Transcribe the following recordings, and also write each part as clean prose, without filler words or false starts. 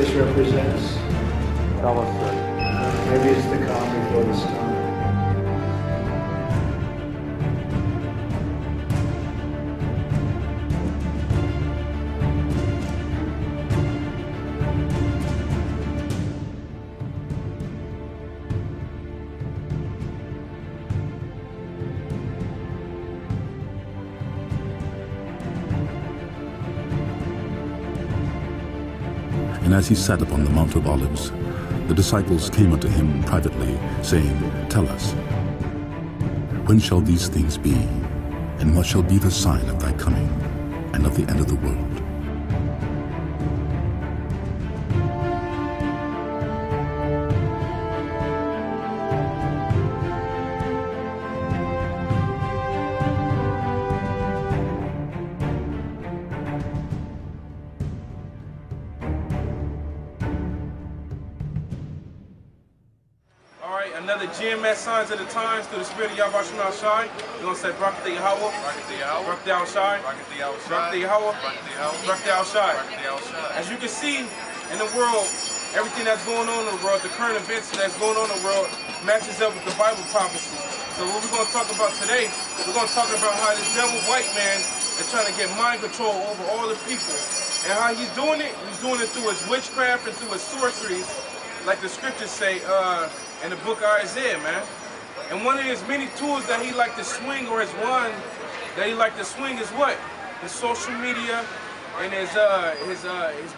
this represents? Tell us, sir. Maybe it's the calm before the storm. And as he sat upon the Mount of Olives, the disciples came unto him privately, saying, Tell us, when shall these things be? And what shall be the sign of thy coming, and of the end of the world? Another GMS signs of the times through the spirit of Yahawashi. You're going to say Barak the Yahawah, Barak the Yahawashi, Barak the Yahawah, Barak the Yahawashi. As you can see in the world, everything that's going on in the world, the current events that's going on in the world matches up with the Bible prophecy. So what we're going to talk about today, we're going to talk about how this devil white man is trying to get mind control over all the people. And how he's doing it through his witchcraft and through his sorceries, like the scriptures say, in the book of Isaiah, man. And one of his many tools that he like to swing, or his one that he like to swing, is what? His social media and his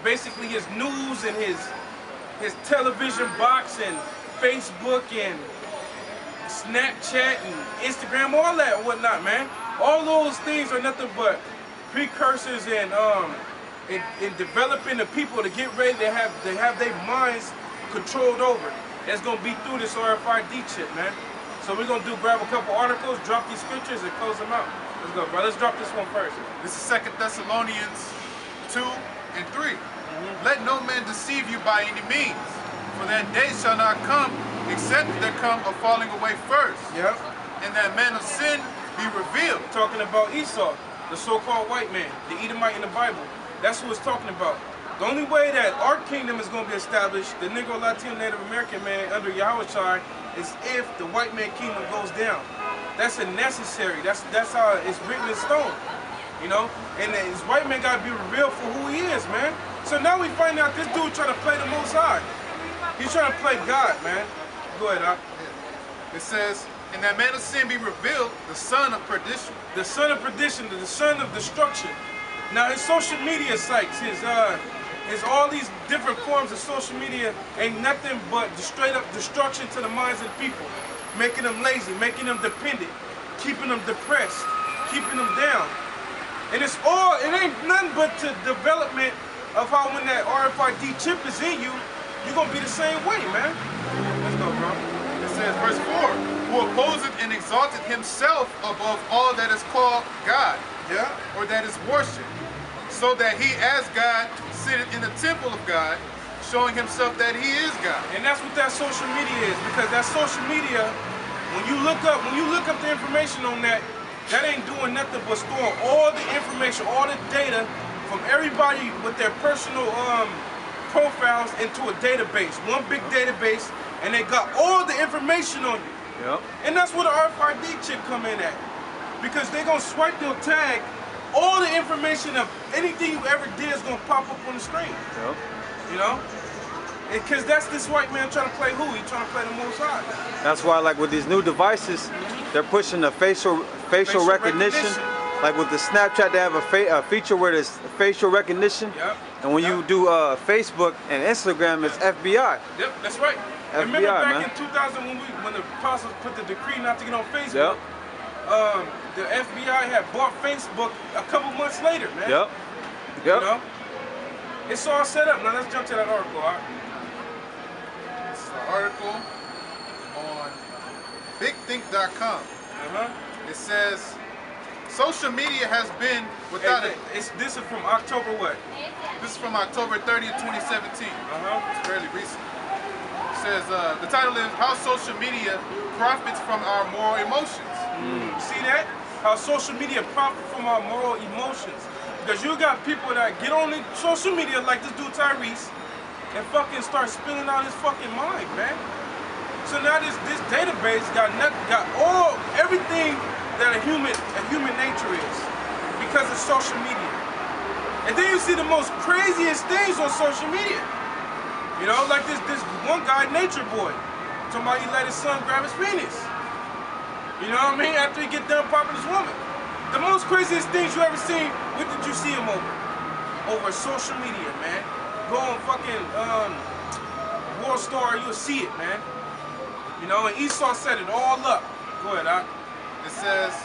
basically his news and his television box and Facebook and Snapchat and Instagram, all that and whatnot, man. All those things are nothing but precursors in developing the people to get ready to have their minds controlled over. It's going to be through this RFID chip, man. So we're going to grab a couple articles, drop these scriptures, and close them out. Let's go, bro. Let's drop this one first. This is 2 Thessalonians 2 and 3. Let no man deceive you by any means, for that day shall not come, except there come a falling away first. Yep. And that man of sin be revealed. Talking about Esau, the so-called white man, the Edomite in the Bible. That's what it's talking about. The only way that our kingdom is going to be established, the Negro, Latino, Native American man under Yahawashi, is if the white man kingdom goes down. That's a necessary. That's how it's written in stone, you know. And this white man got to be revealed for who he is, man. So now we find out this dude trying to play the Most High. He's trying to play God, man. Go ahead, Doc. It says, and that man of sin be revealed, the son of perdition. The son of perdition, the son of destruction. Now his social media sites, his all these different forms of social media ain't nothing but straight up destruction to the minds of the people, making them lazy, making them dependent, keeping them depressed, keeping them down. And it ain't nothing but the development of how when that RFID chip is in you, you're gonna be the same way, man. Let's go, bro. It says, verse 4, who opposeth and exalteth himself above all that is called God, yeah, or that is worshipped, so that he as God sitteth in the temple of God, showing himself that he is God. And that's what that social media is, because that social media, when you look up the information on that, that ain't doing nothing but storing all the information, all the data from everybody with their personal profiles into a database, one big database, and they got all the information on you. Yep. And that's where the RFID chip come in at, because they gonna swipe your tag. All the information of anything you ever did is going to pop up on the screen. Yep. You know? Because that's this white man trying to play who? He trying to play the Most High. That's why, like with these new devices, they're pushing the facial recognition. Like with the Snapchat, they have a feature where there's facial recognition. Yep. And when you do Facebook and Instagram, it's FBI. Yep, that's right. FBI, and remember back man. in 2000 when the apostles put the decree not to get on Facebook? Yep. The FBI had bought Facebook a couple months later, man. Yep. Yep. You know? It's all set up. Now let's jump to that article, all right? This is an article on BigThink.com. It says, social media has been without it. This is from October what? This is from October 30th, 2017. It's fairly recent. It says, the title is How Social Media Profits from Our Moral Emotions. See that? How social media profit from our moral emotions. Because you got people that get on the social media like this dude Tyrese, and fucking start spilling out his fucking mind, man. So now this database got everything that a human nature is because of social media. And then you see the most craziest things on social media. You know, like this one guy, Nature Boy, talking about he let his son grab his penis. You know what I mean? After he get done popping his woman. The most craziest things you ever seen, what did you see him over? Over social media, man. Go on fucking World Star, you'll see it, man. You know, and Esau set it all up. Go ahead, Doc. It says,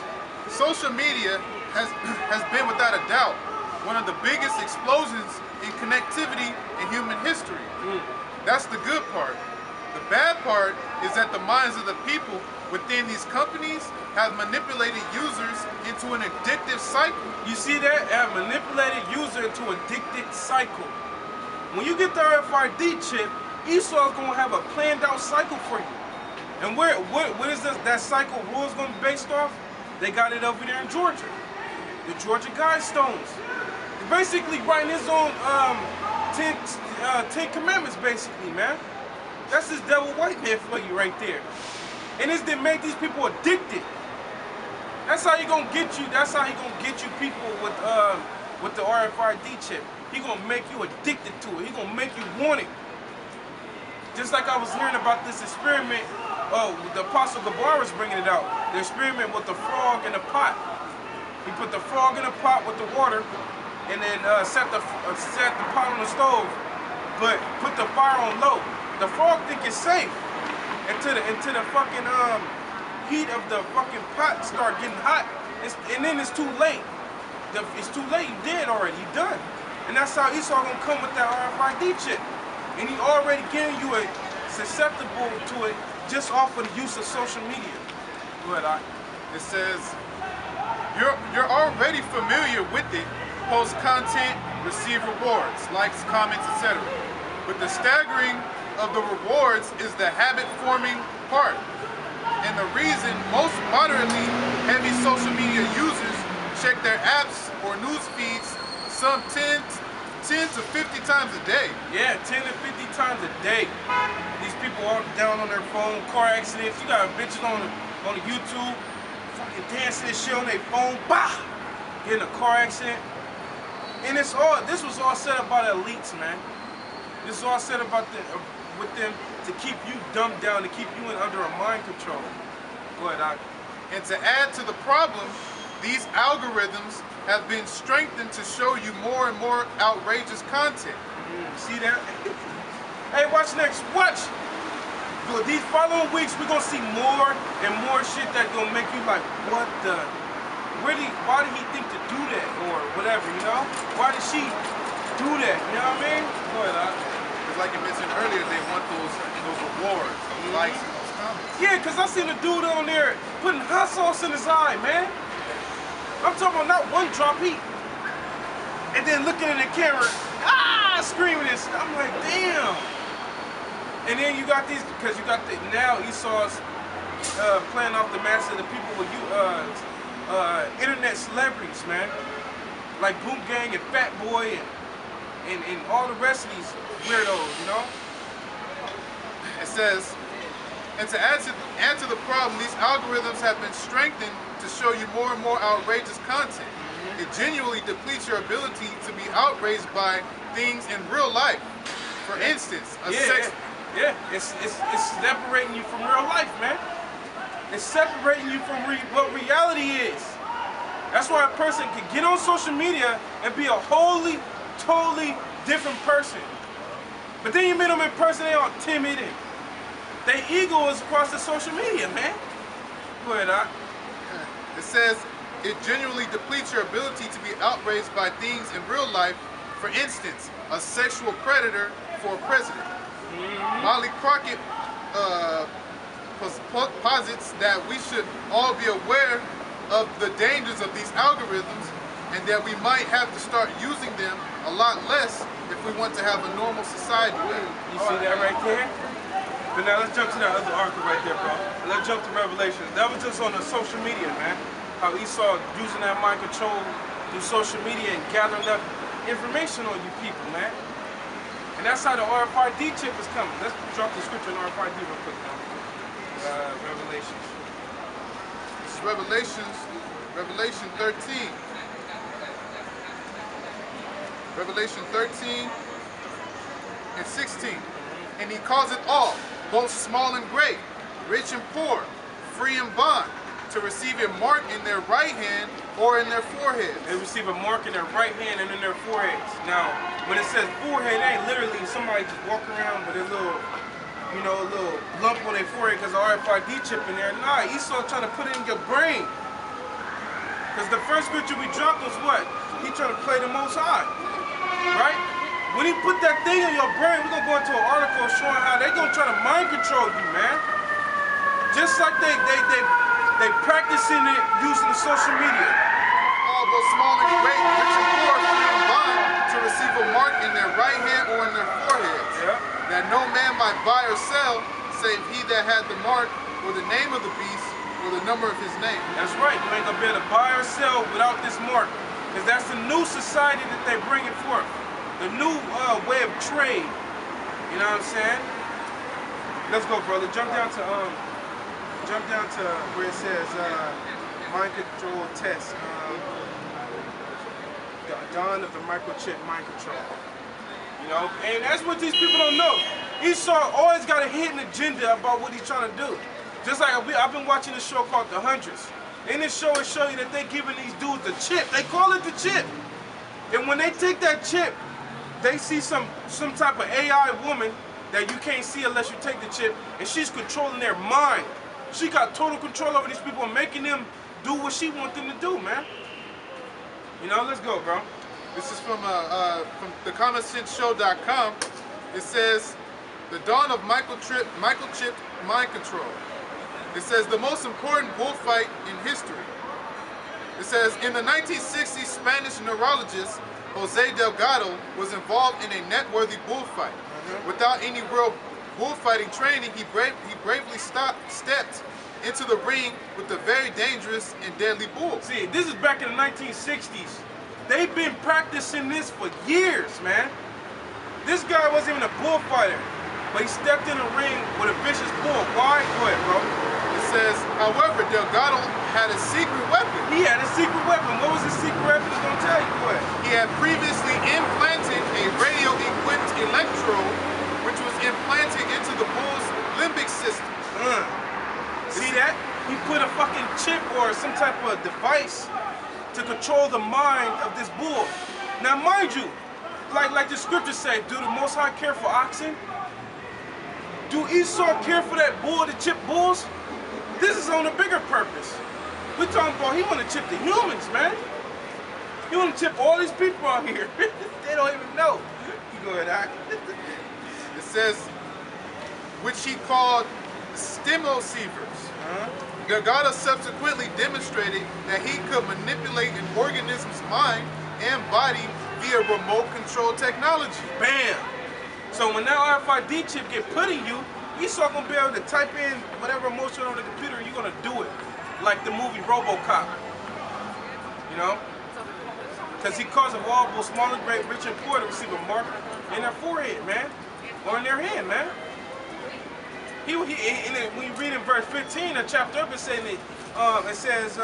social media has been without a doubt one of the biggest explosions in connectivity in human history. That's the good part. The bad part is that the minds of the people within these companies have manipulated users into an addictive cycle. You see that? Have manipulated user into an addicted cycle. When you get the RFID chip, Esau's gonna have a planned out cycle for you. And what is that cycle rules gonna be based off? They got it over there in Georgia. The Georgia Guidestones. He's basically writing his own 10 commandments, basically, man. That's this devil white man for you right there. And it's to make these people addicted. That's how he gonna get you. That's how he gonna get you people with the RFID chip. He gonna make you addicted to it. He gonna make you want it. Just like I was hearing about this experiment. Oh, the Apostle Gabar was bringing it out. The experiment with the frog in the pot. He put the frog in a pot with the water, and then set the pot on the stove, but put the fire on low. The frog think it's safe until the fucking heat of the fucking pot start getting hot, and then it's too late. It's too late. You dead already. You done. And that's how Esau gonna come with that RFID chip, and he already getting you susceptible to it just off of the use of social media. Go ahead, It says, you're already familiar with it. Post content, receive rewards, likes, comments, etc. But the staggering of the rewards is the habit-forming part. And the reason most moderately heavy social media users check their apps or news feeds some 10 to 50 times a day. Yeah, 10 to 50 times a day. These people are down on their phone, car accidents. You got bitches on the YouTube, fucking dancing and shit on their phone, bah! Getting a car accident. And this was all set up by the elites, man. This is all set up with them to keep you dumbed down, to keep you under a mind control. Go ahead, Doc. And to add to the problem, these algorithms have been strengthened to show you more and more outrageous content. See that? Hey, watch next. Watch. These following weeks, we're gonna see more and more shit that gonna make you like, what the? Why did he think to do that, or whatever? You know? Why did she do that? You know what I mean? Go ahead, Doc. Because like you mentioned earlier, they want those rewards, those likes and those comments. Yeah, because I seen a dude on there putting hot sauce in his eye, man. I'm talking about not one drop heat. And then looking at the camera, screaming this. I'm like, damn. And then you got these, because you got now Esau's playing off the mass of the people with internet celebrities, man. Like Boom Gang and Fat Boy and all the rest of these weirdos, you know? It says, and to add to the problem, these algorithms have been strengthened to show you more and more outrageous content. It genuinely depletes your ability to be outraged by things in real life. For instance, it's separating you from real life, man. It's separating you from what reality is. That's why a person can get on social media and be a totally different person. But then you meet them in person, they all timid and their ego is across the social media, man. Go ahead, Doc. It says, it genuinely depletes your ability to be outraged by things in real life. For instance, a sexual predator for a president. Molly Crockett posits that we should all be aware of the dangers of these algorithms and that we might have to start using them a lot less if we want to have a normal society. You see that right there? But now let's jump to that other article right there, bro. Let's jump to Revelations. That was just on the social media, man. How Esau using that mind control through social media and gathering up information on you people, man. And that's how the RFID chip is coming. Let's drop the scripture in RFID real quick now. Revelations. This is Revelation 13. Revelation 13 and 16. And he calls it all, both small and great, rich and poor, free and bond, to receive a mark in their right hand or in their foreheads. They receive a mark in their right hand and in their foreheads. Now, when it says forehead, it ain't literally somebody just walk around with a little, you know, a little lump on their forehead because of RFID chip in there. Nah, Esau trying to put it in your brain. Because the first scripture we dropped was what? He trying to play the Most High, right? When he put that thing in your brain, we're going to go into an article showing how they going to try to mind control you, man. Just like they practicing it using the social media. All both small and great, rich and poor, free and bond, to receive a mark in their right hand or in their foreheads. Yeah. That no man might buy or sell, save he that had the mark, or the name of the beast, or the number of his name. That's right. You ain't going to be able to buy or sell without this mark. Because that's the new society that they bringing forth. The new way of trade. You know what I'm saying? Let's go, brother. Jump down to where it says mind control test. Dawn of the microchip mind control. You know, and that's what these people don't know. Esau always got a hidden agenda about what he's trying to do. Just like I've been watching a show called The Hundreds. In this show, it shows you that they're giving these dudes the chip. They call it the chip. And when they take that chip, they see some type of AI woman that you can't see unless you take the chip, and she's controlling their mind. She got total control over these people and making them do what she wants them to do, man. You know, let's go, bro. This is from thecommonsenseshow.com. It says, the dawn of microchip mind control. It says, the most important bullfight in history. It says, in the 1960s, Spanish neurologist Jose Delgado was involved in a net-worthy bullfight. Without any real bullfighting training, he bravely stepped into the ring with the very dangerous and deadly bull. See, this is back in the 1960s. They've been practicing this for years, man. This guy wasn't even a bullfighter, but he stepped in the ring with a vicious bull. Why? Go ahead, bro. It says, however, Delgado had a secret weapon. He had a secret weapon. What was his secret weapon? He's gonna tell you. Go ahead. He had previously implanted a radio-equipped electrode, which was implanted into the bull's limbic system. See that? He put a fucking chip or some type of device to control the mind of this bull. Now, mind you, like the scriptures say, do the Most High care for oxen? Do Esau care for that bull, the chip bulls? This is on a bigger purpose. We're talking about he want to chip the humans, man. He want to chip all these people out here. They don't even know. You go ahead, Ak. It says, which he called stimulosievers. Delgado subsequently demonstrated that he could manipulate an organism's mind and body via remote control technology. Bam! So when that RFID chip get put in you, Esau gonna be able to type in whatever emotion on the computer and you're gonna do it. Like the movie RoboCop. You know? Because he caused a wall both small and great, rich and poor to receive a mark in their forehead, man. Or in their hand, man. When you read in verse 15 of chapter up, it says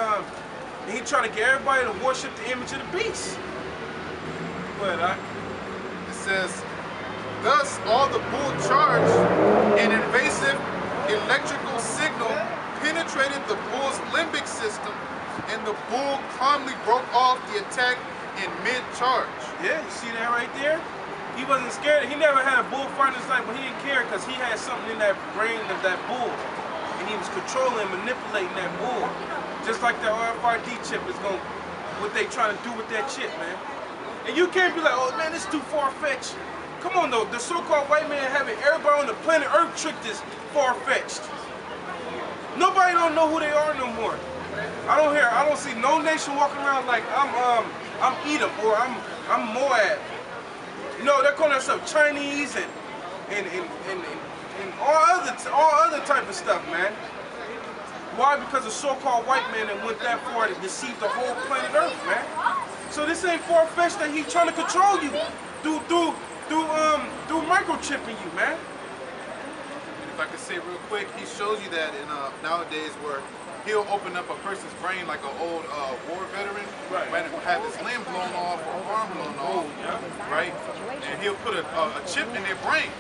he trying to get everybody to worship the image of the beast. Go ahead, Ak. It says, thus all the bull charged an invasive electrical signal penetrated the bull's limbic system, and the bull calmly broke off the attack in mid-charge. Yeah, you see that right there? He wasn't scared. He never had a bull fight in his life, but he didn't care because he had something in that brain of that bull. And he was controlling and manipulating that bull. Just like the RFID chip is going, what they trying to do with that chip, man. And you can't be like, oh man, this is too far-fetched. Come on though, the so-called white man having everybody on the planet Earth tricked is far-fetched. Nobody don't know who they are no more. I don't see no nation walking around like I'm Edom or I'm Moab. No, they're calling themselves Chinese and all other type of stuff, man. Why? Because the so-called white man that went that far to deceive the whole planet Earth, man. So this ain't far-fetched that he's trying to control you through through microchipping you, man. And if I could say real quick, he shows you that in nowadays where he'll open up a person's brain like an old war veteran, right? Will have his limb blown off or arm blown off, right? And he'll put a chip in their brain,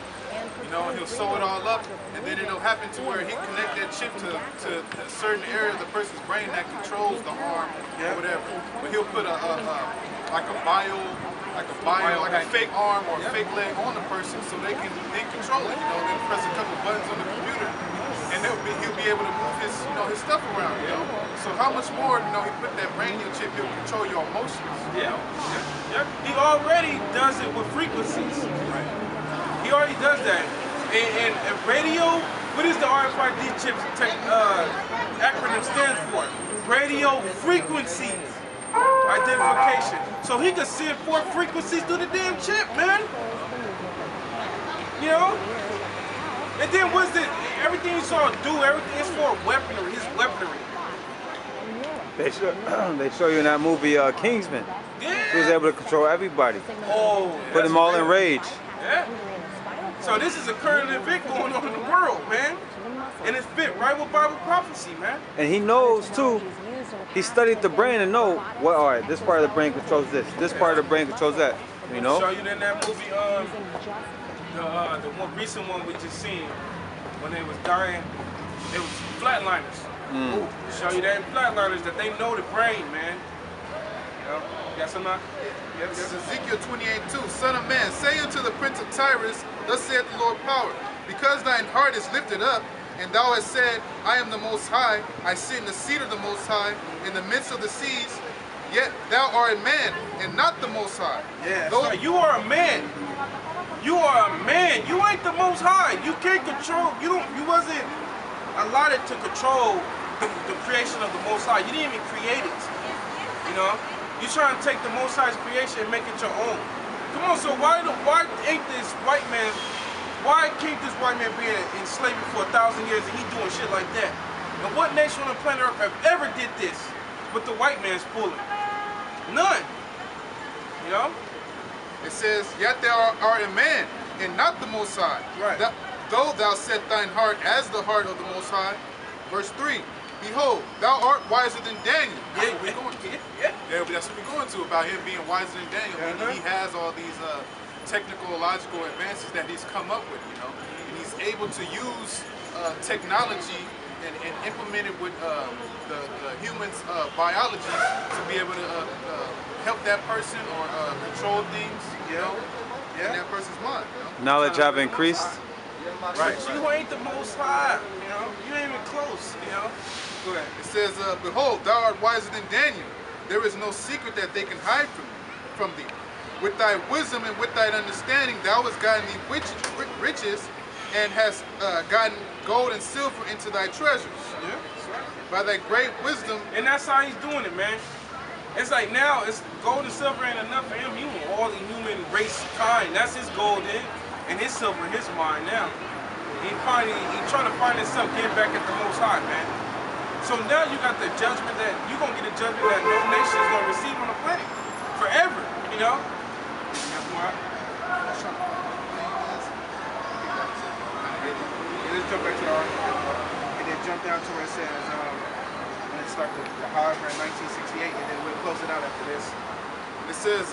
you know, and he'll sew it all up, and then it'll happen to where he connect that chip to a certain area of the person's brain that controls the arm or whatever. But he'll put a fake arm or a fake leg on the person so they can then control it. You know, they press a couple buttons on the computer, and he'll be able to move his his stuff around. You know, so how much more he put that brain in your chip, he'll control your emotions. Yeah. He already does it with frequencies. Right. He already does that. And radio, what is the RFID chip acronym stand for? Radio frequency identification. So he could send 4 frequencies through the damn chip, man. You know? And then what's it? Everything he saw do, everything is for weaponry, his weaponry. They show you in that movie Kingsman. Yeah. He was able to control everybody. Oh, put them all in rage. Yeah. So this is a current event going on in the world, man. And it's fit right with Bible prophecy, man. And he knows too. He studied the brain and know what. All right, this part of the brain controls this. This part of the brain controls that. You know. Show you in that movie, the more recent one we just seen when they was dying. It was flatliners. Show you that in flatliners that they know the brain, man. You know. Got some not. This is Ezekiel 28:2. Son of man, say unto the prince of Tyrus, thus saith the Lord power, because thine heart is lifted up, and thou hast said, I am the Most High, I sit in the seat of the Most High, in the midst of the seas, yet thou art a man, and not the Most High. Yeah, so you are a man. You are a man. You ain't the Most High. You can't control. You wasn't allotted to control the creation of the Most High. You didn't even create it. You know. You're trying to take the Most High's creation and make it your own. Come on, so why ain't this white man? Why can't this white man be in slavery for 1,000 years and he doing shit like that? And what nation on the planet Earth have ever did this with the white man's pulling? None. You know? It says, yet thou art a man, and not the Most High. Right. Though thou set thine heart as the heart of the Most High. Verse 3. Behold, thou art wiser than Daniel. Yeah, but that's what we're going to about him being wiser than Daniel. He has all these technological advances that he's come up with, you know, and he's able to use technology and implement it with the human's biology to be able to help that person or control things, you know, in that person's mind. You know? Knowledge have increased. Right. You ain't the Most High, you know. You ain't even close, you know. Go ahead. It says, behold, thou art wiser than Daniel. There is no secret that they can hide from thee. With thy wisdom and with thy understanding, thou hast gotten thee riches and hast gotten gold and silver into thy treasures. Yeah, that's right. By thy great wisdom. And that's how he's doing it, man. It's like now, it's gold and silver ain't enough for him. He want all the human race kind. That's his gold and his silver in his mind now. He trying to find himself getting back at the Most High, man. So now you got the judgment that you're gonna get a judgment that no nation is gonna receive on the planet forever, you know. Let's jump back to the article and then jump down to where it says when it started the Yahawah in 1968, and then we'll close it out after this. It says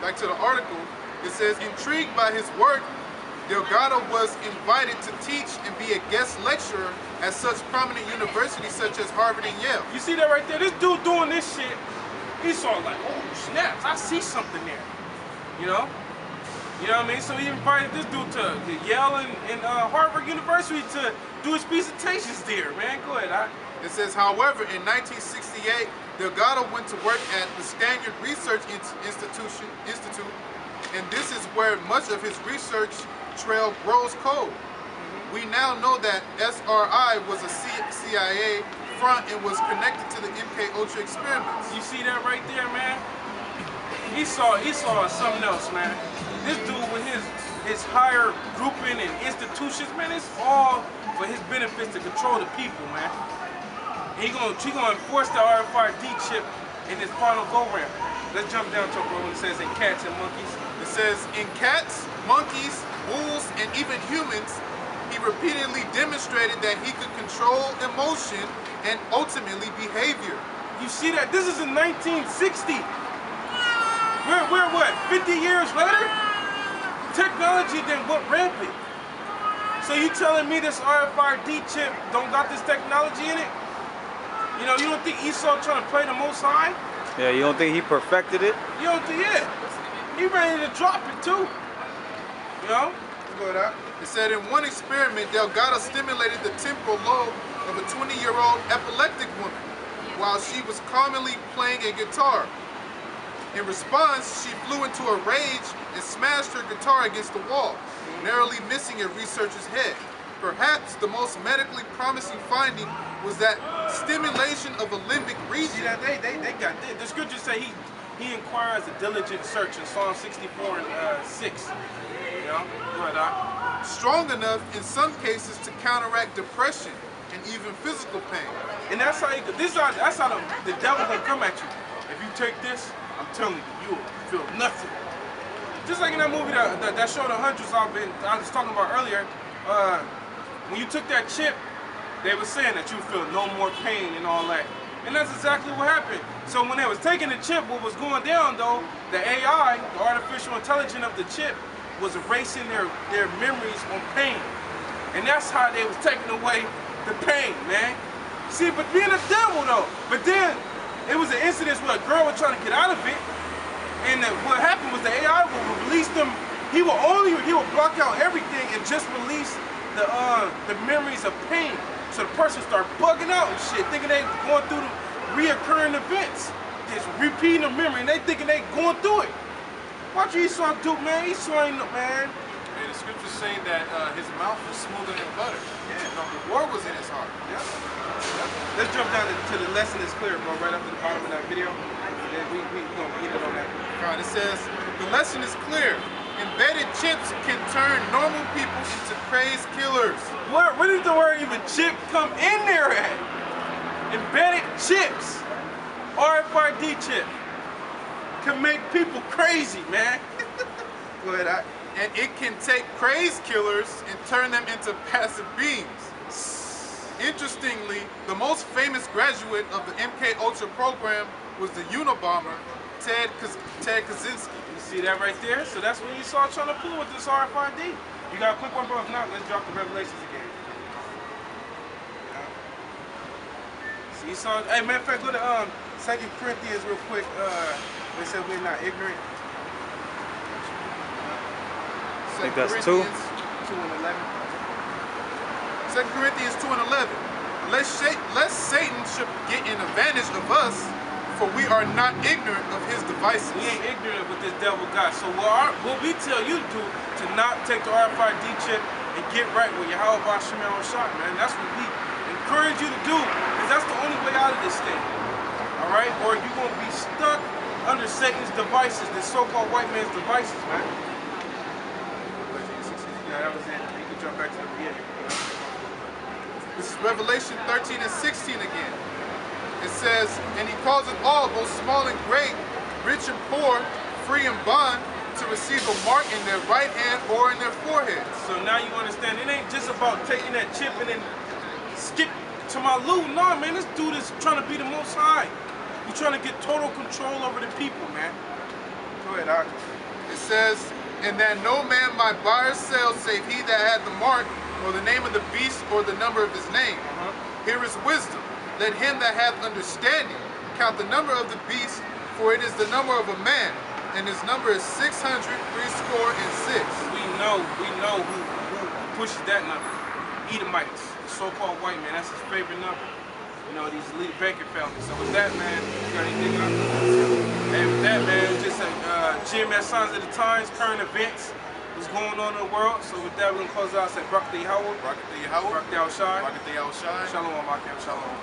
back to the article. It says, intrigued by his work, Delgado was invited to teach and be a guest lecturer at such prominent universities such as Harvard and Yale. You see that right there? This dude doing this shit, he saw like, oh snaps, I see something there. You know? You know what I mean? So he invited this dude to Yale and Harvard University to do his presentations there, man. Go ahead, It says, however, in 1968, Delgado went to work at the Stanford Research Institute, and this is where much of his research trail grows cold. We now know that SRI was a CIA front and was connected to the MK Ultra experiments. You see that right there, man? He saw something else, man. This dude with his higher grouping and institutions, man, it's all for his benefits to control the people, man. And he gonna enforce the RFID chip in his final go-round. Let's jump down to it, bro, when it says in cats and monkeys. It says, in cats, monkeys, wolves, and even humans, he repeatedly demonstrated that he could control emotion and ultimately behavior. You see that? This is in 1960. We're what, 50 years later? Technology then went rampant. So you telling me this RFID chip don't got this technology in it? You know, you don't think Esau trying to play the Most High? Yeah, you don't think he perfected it? You don't think, yeah. He ready to drop it too. You know? Let's go with that. It said in one experiment, Delgado stimulated the temporal lobe of a 20-year-old epileptic woman while she was calmly playing a guitar. In response, she flew into a rage and smashed her guitar against the wall, narrowly missing a researcher's head. Perhaps the most medically promising finding was that stimulation of a limbic region. See that they got this. The scriptures say he inquires a diligent search in Psalm 64 and 6. You know, go ahead, Doc. Strong enough in some cases to counteract depression and even physical pain. And that's how that's how the devil can come at you. If you take this, I'm telling you, you'll feel nothing. Just like in that movie that showed the hundreds I was talking about earlier. When you took that chip, they were saying that you feel no more pain and all that. And that's exactly what happened. So when they was taking the chip, what was going down though, the AI, the artificial intelligence of the chip, was erasing their memories on pain. And that's how they was taking away the pain, man. See, but being a devil though. But then, it was an incident where a girl was trying to get out of it. And what happened was the AI will release them, he will block out everything and just release the memories of pain. So the person start bugging out and shit, thinking they going through the reoccurring events. Just repeating the memory and they thinking they going through it. Watch Esau do, man. Esau ain't no, man. And the scripture's saying that his mouth was smoother than butter. Yeah. The word was in his heart. Yeah. Let's jump down to the lesson is clear, bro, right up to the bottom of that video. And then we gonna get it on that. Right, it says, the lesson is clear. Embedded chips can turn normal people into crazed killers. Where did the word even chip come in there at? Embedded chips. RFID chip. Can make people crazy, man. Go ahead, and it can take crazed killers and turn them into passive beings. Interestingly, the most famous graduate of the MK Ultra program was the Unabomber, Ted Kaczynski. You see that right there? So that's what you saw trying to pull with this RFID. You got a quick one, bro? If not, let's drop the Revelations again. See, you saw. Hey, matter of fact, go to 2 Corinthians real quick. They said we're not ignorant. I think that's 2. 2 and 11. 2 Corinthians 2 and 11. Lest Satan should get an advantage of us, for we are not ignorant of his devices. We ain't ignorant of what this devil got. So what we tell you to do, to not take the RFID chip and get right with Yahawah sham, man. That's what we encourage you to do, because that's the only way out of this thing. All right? Or you're going to be stuck under Satan's devices, this so-called white man's devices, man. Yeah, that was it. You can jump back to the beginning. This is Revelation 13 and 16 again. It says, and he calls it all, both small and great, rich and poor, free and bond, to receive a mark in their right hand or in their foreheads. So now you understand, it ain't just about taking that chip and then skip to my loot. No, man, this dude is trying to be the Most High. He's trying to get total control over the people, man. Go ahead, Doc. It says, and that no man might buy or sell save he that had the mark, or the name of the beast, or the number of his name. Here is wisdom. Let him that hath understanding count the number of the beast, for it is the number of a man, and his number is 666. We know who pushes that number. Edomites, the so-called white man, that's his favorite number. You know, these elite banking families. So with that, man, you got anything up? And with that, man, just GMS signs of the times, current events, what's going on in the world. So with that, we're going to close out and say, Barak the Yahawah. Barak the Yahawah. Barak the Yahawashi. Barak the Yahawashi. Shalom, Makim. Shalom.